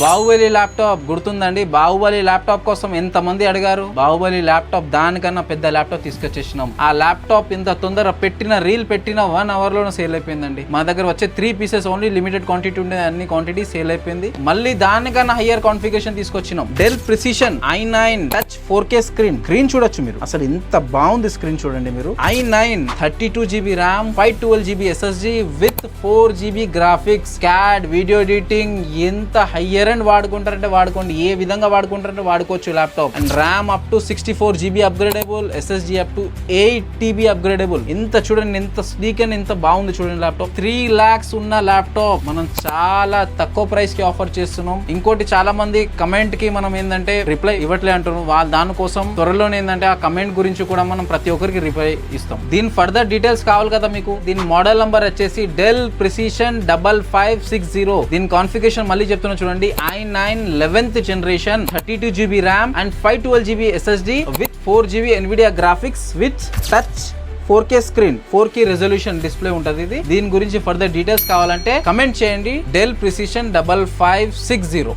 Baahubali laptop గుర్తుందండి? Baahubali laptop కోసం ఎంత మంది అడిగారు. బాహుబలి ల్యాప్టాప్ దానికన్నా పెద్ద ల్యాప్టాప్ తీసుకొచ్చేసినాం. ఆ ల్యాప్టాప్ ఇంత తొందర రీల్ పెట్టిన 1 అవర్ లోనే సేల్ అయిపోయిందండి. మా దగ్గర వచ్చే 3 పీసెస్ ఓన్లీ లిమిటెడ్ క్వాంటిటీ ఉండే, అన్ని క్వాంటిటీ సేల్ అయిపోయింది. మళ్ళీ దానికన్నా హయ్యర్ కాన్ఫిగరేషన్ తీసుకొచ్చినాం. Dell Precision i9 touch 4K screen చూడొచ్చు మీరు. అసలు ఇంత బాగుంది స్క్రీన్ చూడండి మీరు. i9 32GB RAM, 512GB SSD with 4GB graphics, CAD, video editing. ఎంత హయ్యర్ అండ్ వాడుకుంటారంటే వాడుకోండి, ఏ విధంగా వాడుకుంటారంటే వాడుకోవచ్చు laptop. And RAM up to 64GB upgradable, SSD up to 8TB upgradable. ఇంత చూడండి, ఎంత స్లీక్ అండ్ ఎంత బాగుంది చూడండి ల్యాప్టాప్. 3 lakhs ఉన్న ల్యాప్టాప్ మనం చాలా తక్కువ ప్రైస్ కి ఆఫర్ చేస్తున్నాం. ఇంకోటి, చాలా మంది కమెంట్ కి మనం ఏంటంటే రిప్లై ఇవ్వట్లే అంటున్నాం. దానికోసం త్వరలోనే ఏంటంటే ఆ కమెంట్ గురించి కూడా మనం ప్రతి ఒక్కరికి రిప్లై ఇస్తాం. దీని ఫర్దర్ డీటెయిల్స్ కావాలి కదా మీకు. దీని మోడల్ నంబర్ వచ్చేసి డెల్ ప్రిసిషన్ 5560. దీని కాన్ఫిగరేషన్ మళ్ళీ చెప్తున్నా చూడండి. i9 11th generation, 32GB RAM and 512GB SSD with 4GB NVIDIA graphics with touch 4K screen, 4K resolution display ఉంటుంది ఇది. దీని గురించి ఫర్దర్ డీటెయిల్స్ కావాలంటే కమెంట్ చేయండి. Dell Precision 5560.